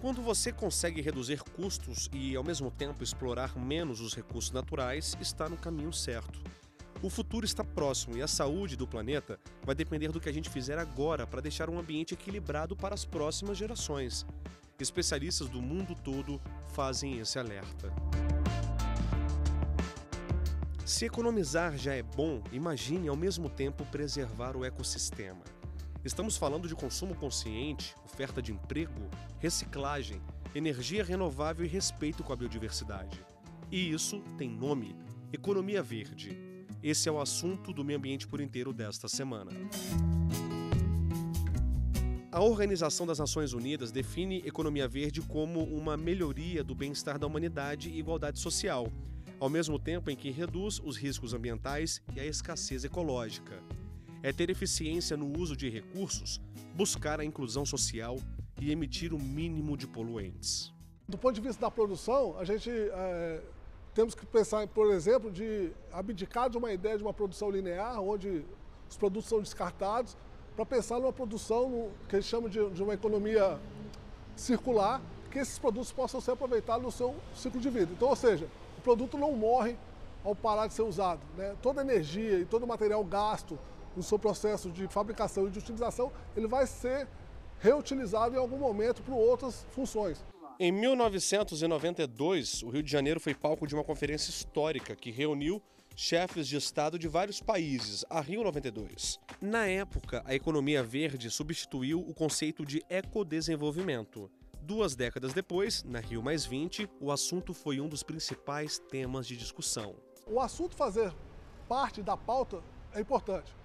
Quando você consegue reduzir custos e, ao mesmo tempo, explorar menos os recursos naturais, está no caminho certo. O futuro está próximo e a saúde do planeta vai depender do que a gente fizer agora para deixar um ambiente equilibrado para as próximas gerações. Especialistas do mundo todo fazem esse alerta. Se economizar já é bom, imagine ao mesmo tempo preservar o ecossistema. Estamos falando de consumo consciente, oferta de emprego, reciclagem, energia renovável e respeito com a biodiversidade. E isso tem nome: economia verde. Esse é o assunto do Meio Ambiente por Inteiro desta semana. A Organização das Nações Unidas define economia verde como uma melhoria do bem-estar da humanidade e igualdade social, ao mesmo tempo em que reduz os riscos ambientais e a escassez ecológica. É ter eficiência no uso de recursos, buscar a inclusão social e emitir o mínimo de poluentes. Do ponto de vista da produção, a gente temos que pensar, por exemplo, de abdicar de uma ideia de uma produção linear, onde os produtos são descartados, para pensar numa produção que eles chamam de uma economia circular, que esses produtos possam ser aproveitados no seu ciclo de vida. Então, ou seja, o produto não morre ao parar de ser usado, né? Toda a energia e todo o material gasto no seu processo de fabricação e de utilização, ele vai ser reutilizado em algum momento para outras funções. Em 1992, o Rio de Janeiro foi palco de uma conferência histórica que reuniu chefes de Estado de vários países, a Rio 92. Na época, a economia verde substituiu o conceito de ecodesenvolvimento. 2 décadas depois, na Rio +20, o assunto foi um dos principais temas de discussão. O assunto fazer parte da pauta é importante.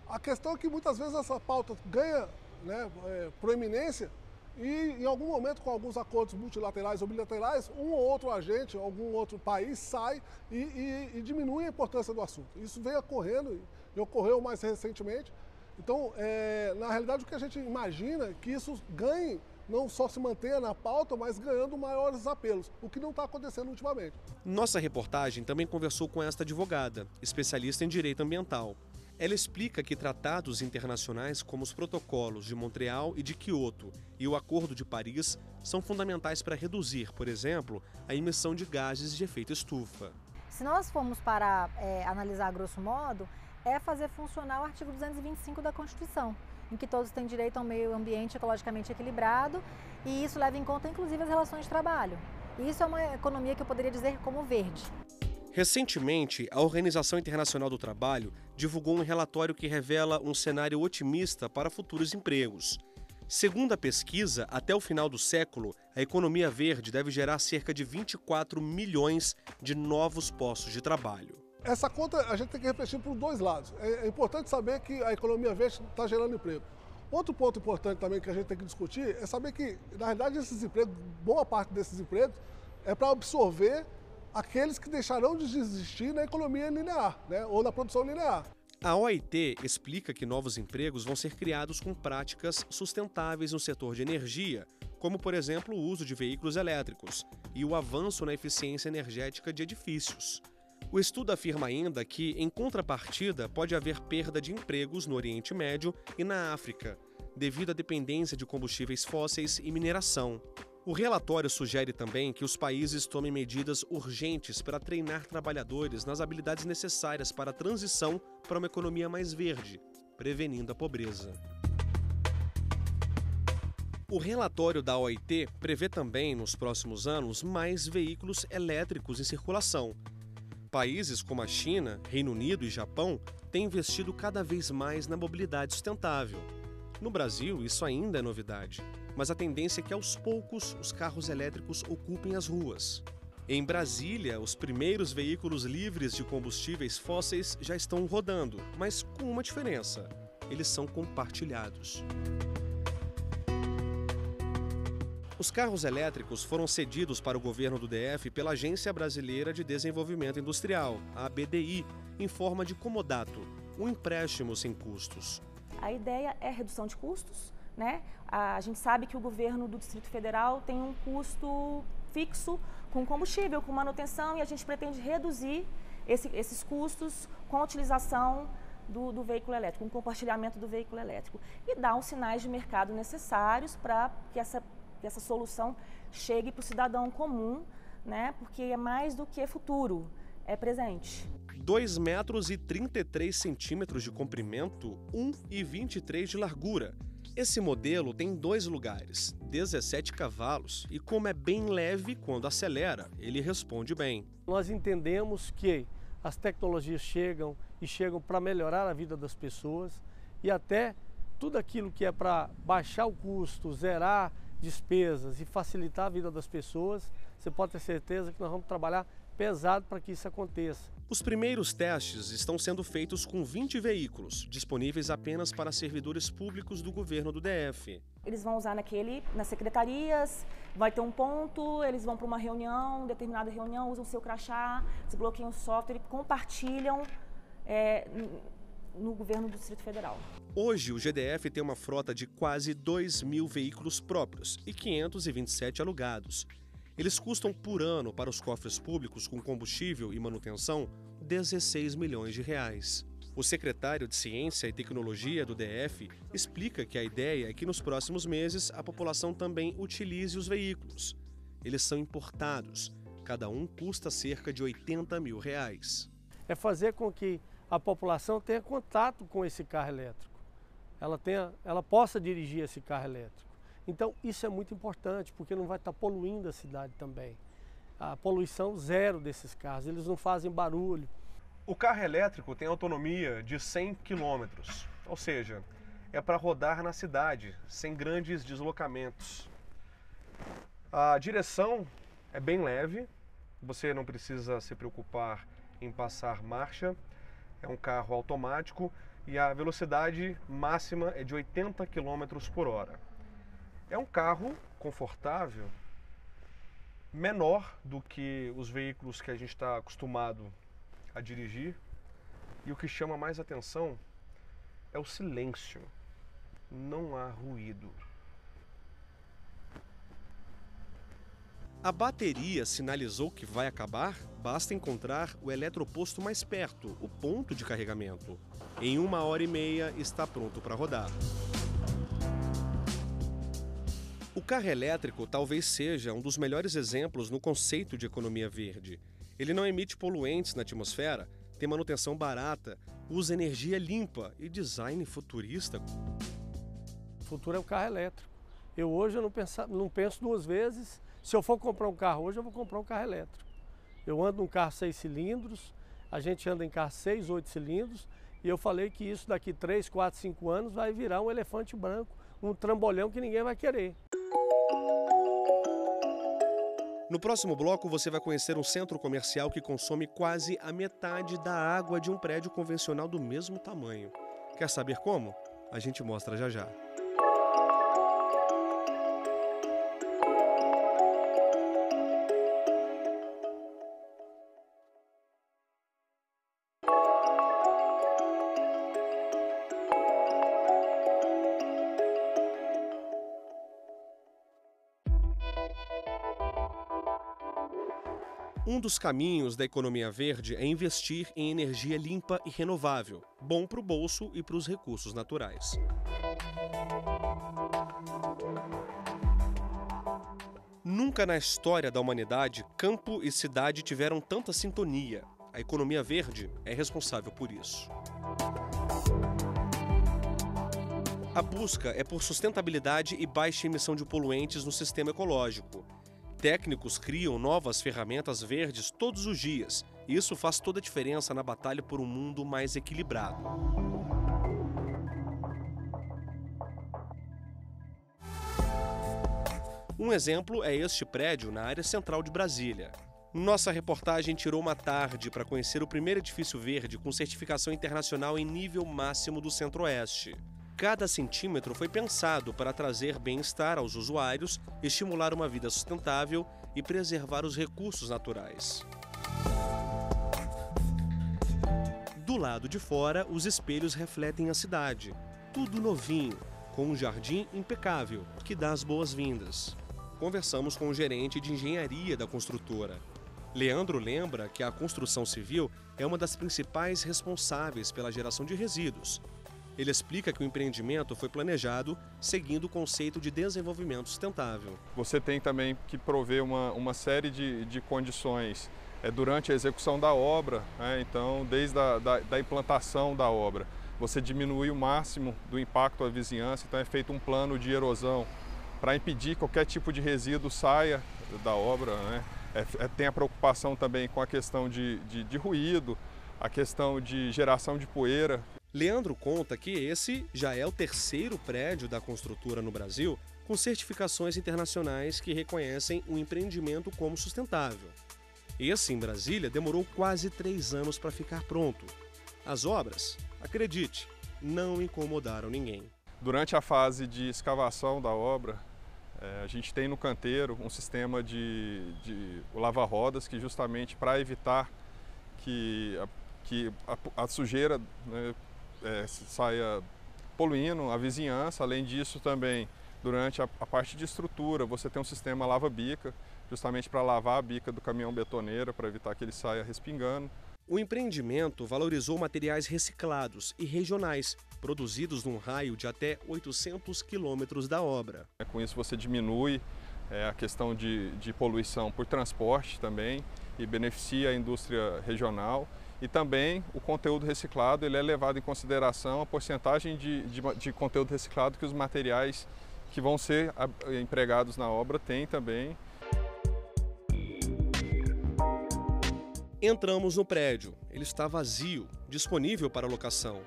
A questão é que muitas vezes essa pauta ganha proeminência e em algum momento, com alguns acordos multilaterais ou bilaterais, um ou outro agente, algum outro país sai e diminui a importância do assunto. Isso vem ocorrendo e ocorreu mais recentemente. Então, na realidade, o que a gente imagina é que isso ganhe, não só se mantenha na pauta, mas ganhando maiores apelos, o que não está acontecendo ultimamente. Nossa reportagem também conversou com esta advogada, especialista em direito ambiental. Ela explica que tratados internacionais como os protocolos de Montreal e de Quioto e o Acordo de Paris são fundamentais para reduzir, por exemplo, a emissão de gases de efeito estufa. Se nós formos para analisar grosso modo, é fazer funcionar o artigo 225 da Constituição, em que todos têm direito a um meio ambiente ecologicamente equilibrado, e isso leva em conta inclusive as relações de trabalho. E isso é uma economia que eu poderia dizer como verde. Recentemente, a Organização Internacional do Trabalho divulgou um relatório que revela um cenário otimista para futuros empregos. Segundo a pesquisa, até o final do século, a economia verde deve gerar cerca de 24 milhões de novos postos de trabalho. Essa conta a gente tem que refletir por 2 lados. É importante saber que a economia verde está gerando emprego. Outro ponto importante também que a gente tem que discutir é saber que, na realidade, esses empregos, boa parte desses empregos, é para absorver aqueles que deixarão de existir na economia linear, né, ou na produção linear. A OIT explica que novos empregos vão ser criados com práticas sustentáveis no setor de energia, como, por exemplo, o uso de veículos elétricos e o avanço na eficiência energética de edifícios. O estudo afirma ainda que, em contrapartida, pode haver perda de empregos no Oriente Médio e na África, devido à dependência de combustíveis fósseis e mineração. O relatório sugere também que os países tomem medidas urgentes para treinar trabalhadores nas habilidades necessárias para a transição para uma economia mais verde, prevenindo a pobreza. O relatório da OIT prevê também, nos próximos anos, mais veículos elétricos em circulação. Países como a China, Reino Unido e Japão têm investido cada vez mais na mobilidade sustentável. No Brasil, isso ainda é novidade, mas a tendência é que aos poucos os carros elétricos ocupem as ruas. Em Brasília, os primeiros veículos livres de combustíveis fósseis já estão rodando, mas com uma diferença: eles são compartilhados. Os carros elétricos foram cedidos para o governo do DF pela Agência Brasileira de Desenvolvimento Industrial, a ABDI, em forma de comodato, um empréstimo sem custos. A ideia é redução de custos, né? A gente sabe que o governo do Distrito Federal tem um custo fixo com combustível, com manutenção, e a gente pretende reduzir esses custos com a utilização do veículo elétrico, com o compartilhamento do veículo elétrico, e dar os sinais de mercado necessários para que que essa solução chegue para o cidadão comum, né? Porque é mais do que futuro, é presente. 2 metros e 33 centímetros de comprimento, 1,23 de largura. Esse modelo tem 2 lugares, 17 cavalos e como é bem leve quando acelera, ele responde bem. Nós entendemos que as tecnologias chegam para melhorar a vida das pessoas e até tudo aquilo que é para baixar o custo, zerar despesas e facilitar a vida das pessoas, você pode ter certeza que nós vamos trabalhar pesado para que isso aconteça. Os primeiros testes estão sendo feitos com 20 veículos, disponíveis apenas para servidores públicos do governo do DF. Eles vão usar nas secretarias, vai ter um ponto, eles vão para uma reunião, determinada reunião, usam seu crachá, desbloqueiam o software e compartilham no governo do Distrito Federal. Hoje, o GDF tem uma frota de quase 2.000 veículos próprios e 527 alugados. Eles custam por ano para os cofres públicos com combustível e manutenção 16 milhões de reais. O secretário de Ciência e Tecnologia do DF explica que a ideia é que nos próximos meses a população também utilize os veículos. Eles são importados, cada um custa cerca de 80 mil reais. É fazer com que a população tenha contato com esse carro elétrico, ela possa dirigir esse carro elétrico. Então isso é muito importante, porque não vai estar poluindo a cidade também. A poluição zero desses carros, eles não fazem barulho. O carro elétrico tem autonomia de 100 km, ou seja, é para rodar na cidade, sem grandes deslocamentos. A direção é bem leve, você não precisa se preocupar em passar marcha, é um carro automático e a velocidade máxima é de 80 km por hora. É um carro confortável, menor do que os veículos que a gente está acostumado a dirigir. E o que chama mais atenção é o silêncio. Não há ruído. A bateria sinalizou que vai acabar? Basta encontrar o eletroposto mais perto, o ponto de carregamento. Em 1h30 está pronto para rodar. O carro elétrico talvez seja um dos melhores exemplos no conceito de economia verde. Ele não emite poluentes na atmosfera, tem manutenção barata, usa energia limpa e design futurista. O futuro é o carro elétrico. Eu hoje não penso 2 vezes. Se eu for comprar um carro hoje, eu vou comprar um carro elétrico. Eu ando num carro 6 cilindros, a gente anda em carro 6, 8 cilindros, e eu falei que isso daqui 3, 4, 5 anos vai virar um elefante branco, um trambolhão que ninguém vai querer. No próximo bloco, você vai conhecer um centro comercial que consome quase a metade da água de um prédio convencional do mesmo tamanho. Quer saber como? A gente mostra já já. Um dos caminhos da economia verde é investir em energia limpa e renovável, bom para o bolso e para os recursos naturais. Nunca na história da humanidade, campo e cidade tiveram tanta sintonia. A economia verde é responsável por isso. A busca é por sustentabilidade e baixa emissão de poluentes no sistema ecológico. Técnicos criam novas ferramentas verdes todos os dias. Isso faz toda a diferença na batalha por um mundo mais equilibrado. Um exemplo é este prédio na área central de Brasília. Nossa reportagem tirou uma tarde para conhecer o primeiro edifício verde com certificação internacional em nível máximo do Centro-Oeste. Cada centímetro foi pensado para trazer bem-estar aos usuários, estimular uma vida sustentável e preservar os recursos naturais. Do lado de fora, os espelhos refletem a cidade. Tudo novinho, com um jardim impecável, que dá as boas-vindas. Conversamos com o gerente de engenharia da construtora. Leandro lembra que a construção civil é uma das principais responsáveis pela geração de resíduos. Ele explica que o empreendimento foi planejado seguindo o conceito de desenvolvimento sustentável. Você tem também que prover uma série de condições durante a execução da obra, né? Então, desde a implantação da obra, você diminui o máximo do impacto à vizinhança, então é feito um plano de erosão para impedir que qualquer tipo de resíduo saia da obra, né? Tem a preocupação também com a questão de ruído, a questão de geração de poeira. Leandro conta que esse já é o terceiro prédio da construtora no Brasil com certificações internacionais que reconhecem o empreendimento como sustentável. Esse, em Brasília, demorou quase 3 anos para ficar pronto. As obras, acredite, não incomodaram ninguém. Durante a fase de escavação da obra, a gente tem no canteiro um sistema de lava-rodas que justamente para evitar que a sujeira, né, saia poluindo a vizinhança. Além disso, também durante a parte de estrutura você tem um sistema lava-bica, justamente para lavar a bica do caminhão betoneiro, para evitar que ele saia respingando. O empreendimento valorizou materiais reciclados e regionais, produzidos num raio de até 800 quilômetros da obra. Com isso você diminui a questão de poluição por transporte também e beneficia a indústria regional. E também o conteúdo reciclado ele é levado em consideração a porcentagem de conteúdo reciclado que os materiais que vão ser empregados na obra têm também. Entramos no prédio. Ele está vazio, disponível para locação.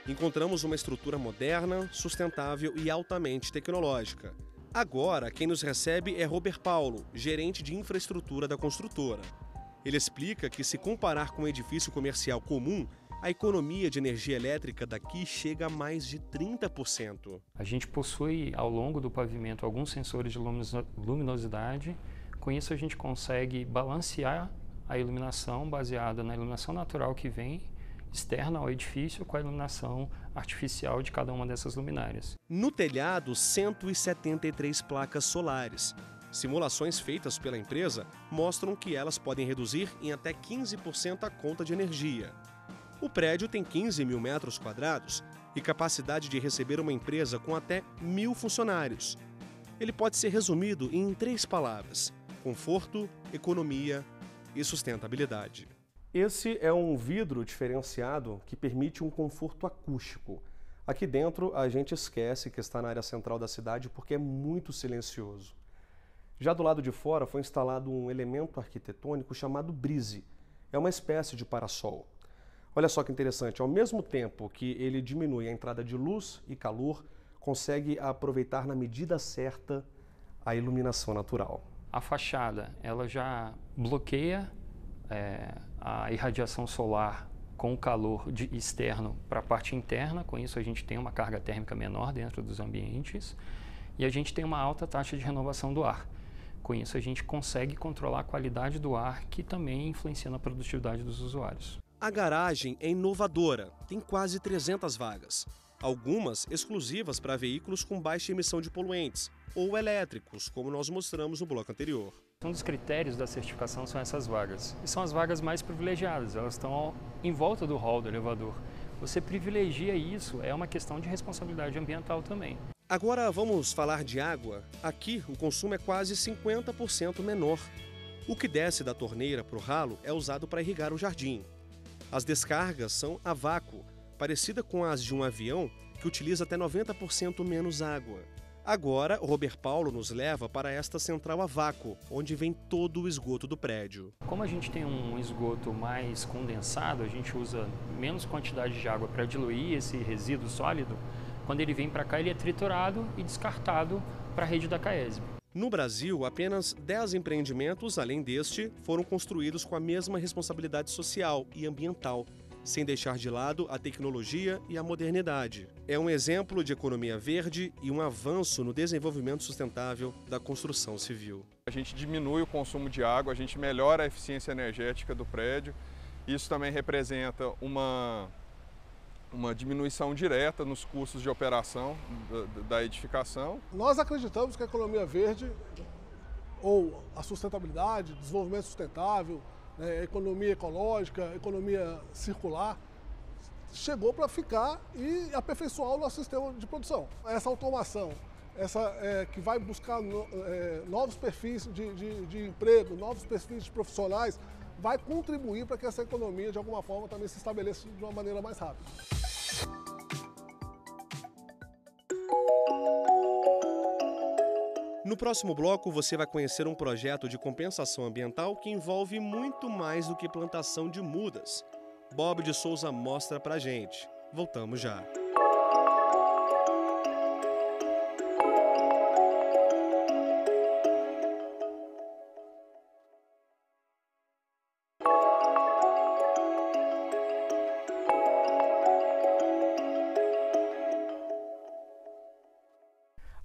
Encontramos uma estrutura moderna, sustentável e altamente tecnológica. Agora, quem nos recebe é Robert Paulo, gerente de infraestrutura da construtora. Ele explica que, se comparar com um edifício comercial comum, a economia de energia elétrica daqui chega a mais de 30%. A gente possui, ao longo do pavimento, alguns sensores de luminosidade. Com isso, a gente consegue balancear a iluminação baseada na iluminação natural que vem externa ao edifício com a iluminação artificial de cada uma dessas luminárias. No telhado, 173 placas solares. Simulações feitas pela empresa mostram que elas podem reduzir em até 15% a conta de energia. O prédio tem 15 mil metros quadrados e capacidade de receber uma empresa com até 1.000 funcionários. Ele pode ser resumido em 3 palavras: conforto, economia e sustentabilidade. Esse é um vidro diferenciado que permite um conforto acústico. Aqui dentro a gente esquece que está na área central da cidade porque é muito silencioso. Já do lado de fora foi instalado um elemento arquitetônico chamado brise. É uma espécie de parasol. Olha só que interessante, ao mesmo tempo que ele diminui a entrada de luz e calor, consegue aproveitar na medida certa a iluminação natural. A fachada ela já bloqueia a irradiação solar com o calor externo para a parte interna. Com isso a gente tem uma carga térmica menor dentro dos ambientes e a gente tem uma alta taxa de renovação do ar. Com isso a gente consegue controlar a qualidade do ar, que também influencia na produtividade dos usuários. A garagem é inovadora, tem quase 300 vagas, algumas exclusivas para veículos com baixa emissão de poluentes ou elétricos, como nós mostramos no bloco anterior. Um dos critérios da certificação são essas vagas, e são as vagas mais privilegiadas, elas estão em volta do hall do elevador. Você privilegia isso, é uma questão de responsabilidade ambiental também. Agora vamos falar de água. Aqui o consumo é quase 50% menor. O que desce da torneira para o ralo é usado para irrigar o jardim. As descargas são a vácuo, parecida com as de um avião que utiliza até 90% menos água. Agora, o Robert Paulo nos leva para esta central a vácuo, onde vem todo o esgoto do prédio. Como a gente tem um esgoto mais condensado, a gente usa menos quantidade de água para diluir esse resíduo sólido. Quando ele vem para cá, ele é triturado e descartado para a rede da Caesb. No Brasil, apenas 10 empreendimentos, além deste, foram construídos com a mesma responsabilidade social e ambiental, sem deixar de lado a tecnologia e a modernidade. É um exemplo de economia verde e um avanço no desenvolvimento sustentável da construção civil. A gente diminui o consumo de água, a gente melhora a eficiência energética do prédio. Isso também representa uma diminuição direta nos custos de operação da edificação. Nós acreditamos que a economia verde, ou a sustentabilidade, desenvolvimento sustentável, economia ecológica, economia circular, chegou para ficar e aperfeiçoar o nosso sistema de produção. Essa automação, que vai buscar novos perfis de emprego, novos perfis de profissionais, vai contribuir para que essa economia, de alguma forma, também se estabeleça de uma maneira mais rápida. No próximo bloco, você vai conhecer um projeto de compensação ambiental que envolve muito mais do que plantação de mudas. Bob de Souza mostra pra gente. Voltamos já.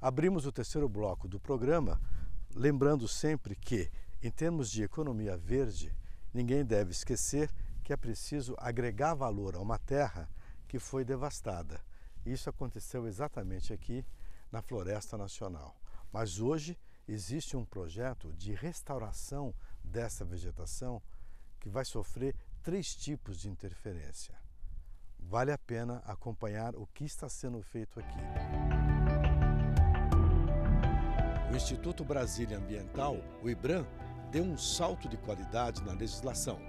Abrimos o terceiro bloco do programa, lembrando sempre que, em termos de economia verde, ninguém deve esquecer que é preciso agregar valor a uma terra que foi devastada. Isso aconteceu exatamente aqui na Floresta Nacional. Mas hoje existe um projeto de restauração dessa vegetação que vai sofrer 3 tipos de interferência. Vale a pena acompanhar o que está sendo feito aqui. O Instituto Brasília Ambiental, o IBRAM, deu um salto de qualidade na legislação.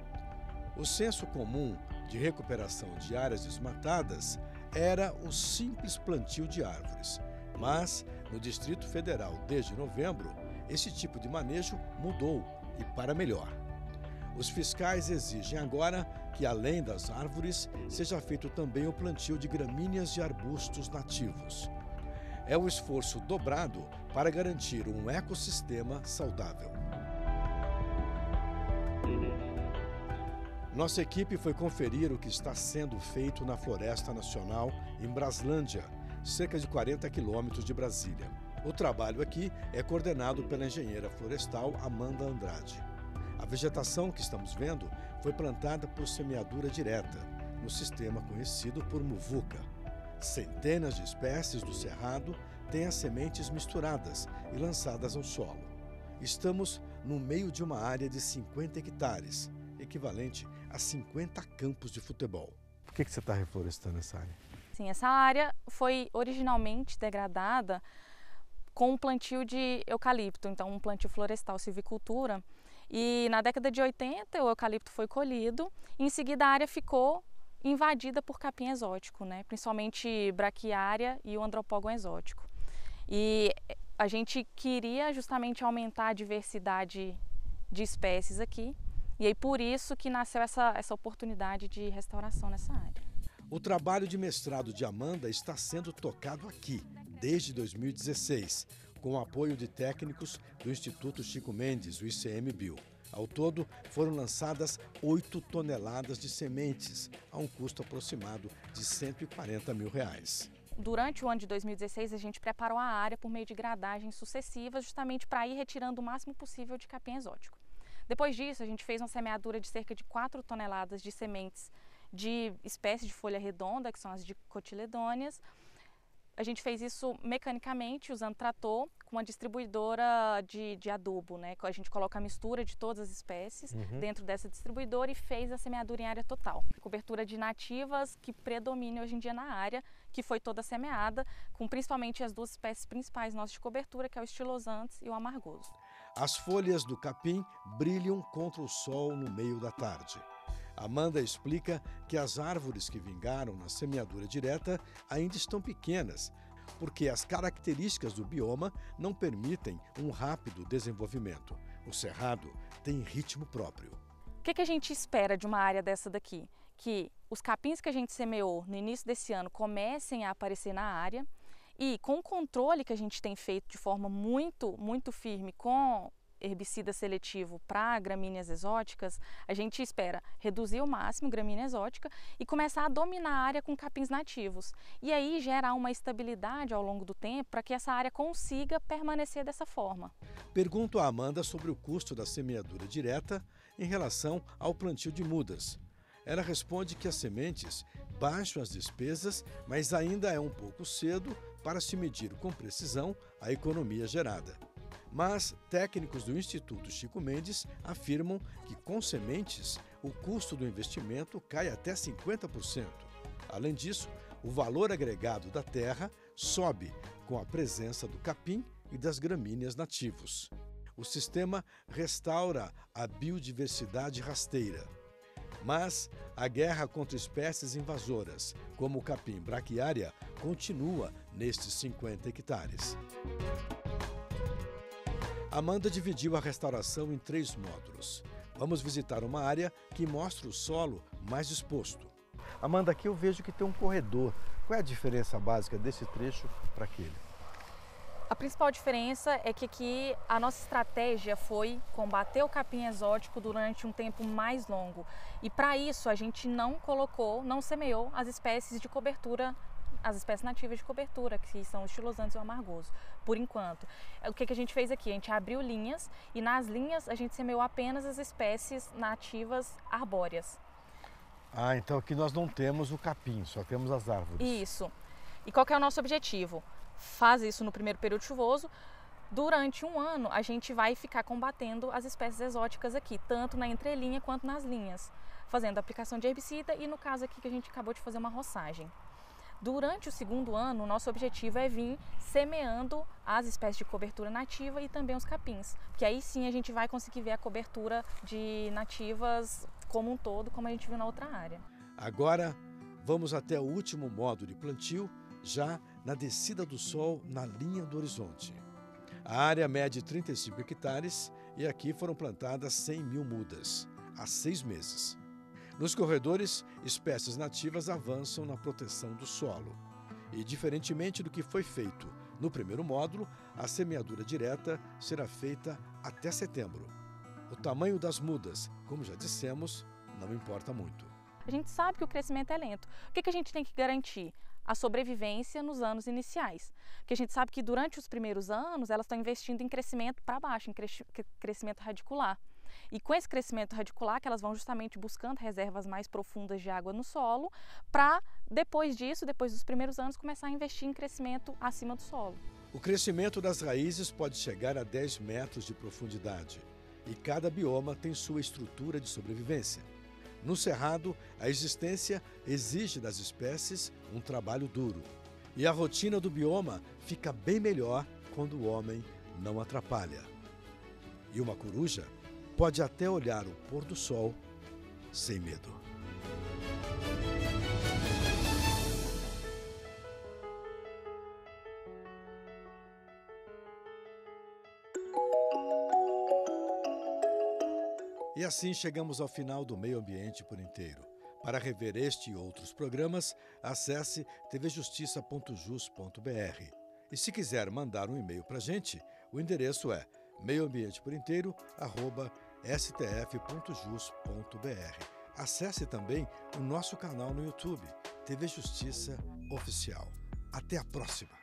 O senso comum de recuperação de áreas desmatadas era o simples plantio de árvores. Mas, no Distrito Federal, desde novembro, esse tipo de manejo mudou e para melhor. Os fiscais exigem agora que, além das árvores, seja feito também o plantio de gramíneas e arbustos nativos. É o esforço dobrado para garantir um ecossistema saudável. Nossa equipe foi conferir o que está sendo feito na Floresta Nacional, em Braslândia, cerca de 40 quilômetros de Brasília. O trabalho aqui é coordenado pela engenheira florestal Amanda Andrade. A vegetação que estamos vendo foi plantada por semeadura direta, no sistema conhecido por muvuca. Centenas de espécies do cerrado têm as sementes misturadas e lançadas ao solo. Estamos no meio de uma área de 50 hectares, equivalente a 50 campos de futebol. Por que você está reflorestando essa área? Sim, essa área foi originalmente degradada com o plantio de eucalipto, então um plantio florestal, silvicultura. E na década de 80 o eucalipto foi colhido e em seguida a área ficou invadida por capim exótico, né? Principalmente braquiária e o andropógon exótico. E a gente queria justamente aumentar a diversidade de espécies aqui, e aí por isso que nasceu essa oportunidade de restauração nessa área. O trabalho de mestrado de Amanda está sendo tocado aqui, desde 2016, com o apoio de técnicos do Instituto Chico Mendes, o ICMBio. Ao todo, foram lançadas 8 toneladas de sementes, a um custo aproximado de R$140 mil. Durante o ano de 2016, a gente preparou a área por meio de gradagens sucessivas, justamente para ir retirando o máximo possível de capim exótico. Depois disso, a gente fez uma semeadura de cerca de 4 toneladas de sementes de espécies de folha redonda, que são as dicotiledôneas. A gente fez isso mecanicamente, usando trator, com uma distribuidora de adubo, né? A gente coloca a mistura de todas as espécies dentro dessa distribuidora e fez a semeadura em área total. Cobertura de nativas que predomina hoje em dia na área, que foi toda semeada, com principalmente as 2 espécies principais nossas de cobertura, que é o estilosantes e o amargoso. As folhas do capim brilham contra o sol no meio da tarde. Amanda explica que as árvores que vingaram na semeadura direta ainda estão pequenas, porque as características do bioma não permitem um rápido desenvolvimento. O cerrado tem ritmo próprio. O que a gente espera de uma área dessa daqui? Que os capins que a gente semeou no início desse ano comecem a aparecer na área e, com o controle que a gente tem feito de forma muito firme com herbicida seletivo para gramíneas exóticas, a gente espera reduzir ao máximo gramínea exótica e começar a dominar a área com capins nativos. E aí gerar uma estabilidade ao longo do tempo para que essa área consiga permanecer dessa forma. Pergunto a Amanda sobre o custo da semeadura direta em relação ao plantio de mudas. Ela responde que as sementes baixam as despesas, mas ainda é um pouco cedo para se medir com precisão a economia gerada. Mas técnicos do Instituto Chico Mendes afirmam que com sementes o custo do investimento cai até 50%. Além disso, o valor agregado da terra sobe com a presença do capim e das gramíneas nativos. O sistema restaura a biodiversidade rasteira. Mas a guerra contra espécies invasoras, como o capim braquiária, continua nestes 50 hectares. Amanda dividiu a restauração em 3 módulos. Vamos visitar uma área que mostra o solo mais exposto. Amanda, aqui eu vejo que tem um corredor. Qual é a diferença básica desse trecho para aquele? A principal diferença é que aqui a nossa estratégia foi combater o capim exótico durante um tempo mais longo. E para isso a gente não semeou as espécies de cobertura, as espécies nativas de cobertura, que são o estilosantes e o amargoso, por enquanto. O que a gente fez aqui? A gente abriu linhas e nas linhas a gente semeou apenas as espécies nativas arbóreas. Ah, então aqui nós não temos o capim, só temos as árvores. Isso. E qual que é o nosso objetivo? Faz isso no primeiro período chuvoso. Durante um ano, a gente vai ficar combatendo as espécies exóticas aqui, tanto na entrelinha quanto nas linhas, fazendo aplicação de herbicida e no caso aqui que a gente acabou de fazer uma roçagem. Durante o segundo ano, o nosso objetivo é vir semeando as espécies de cobertura nativa e também os capins, porque aí sim a gente vai conseguir ver a cobertura de nativas como um todo, como a gente viu na outra área. Agora, vamos até o último módulo de plantio, já na descida do sol na linha do horizonte. A área mede 35 hectares e aqui foram plantadas 100 mil mudas, há 6 meses. Nos corredores, espécies nativas avançam na proteção do solo. E, diferentemente do que foi feito no primeiro módulo, a semeadura direta será feita até setembro. O tamanho das mudas, como já dissemos, não importa muito. A gente sabe que o crescimento é lento. O que a gente tem que garantir? A sobrevivência nos anos iniciais. Porque a gente sabe que durante os primeiros anos elas estão investindo em crescimento para baixo, em crescimento radicular. E com esse crescimento radicular que elas vão justamente buscando reservas mais profundas de água no solo, para depois disso, depois dos primeiros anos, começar a investir em crescimento acima do solo. O crescimento das raízes pode chegar a 10 metros de profundidade e cada bioma tem sua estrutura de sobrevivência. No Cerrado, a existência exige das espécies um trabalho duro. E a rotina do bioma fica bem melhor quando o homem não atrapalha. E uma coruja pode até olhar o pôr do sol sem medo. E assim chegamos ao final do Meio Ambiente por Inteiro. Para rever este e outros programas, acesse tvjustiça.jus.br. E se quiser mandar um e-mail para a gente, o endereço é meioambienteporinteiro@stf.jus.br. Acesse também o nosso canal no YouTube, TV Justiça Oficial. Até a próxima!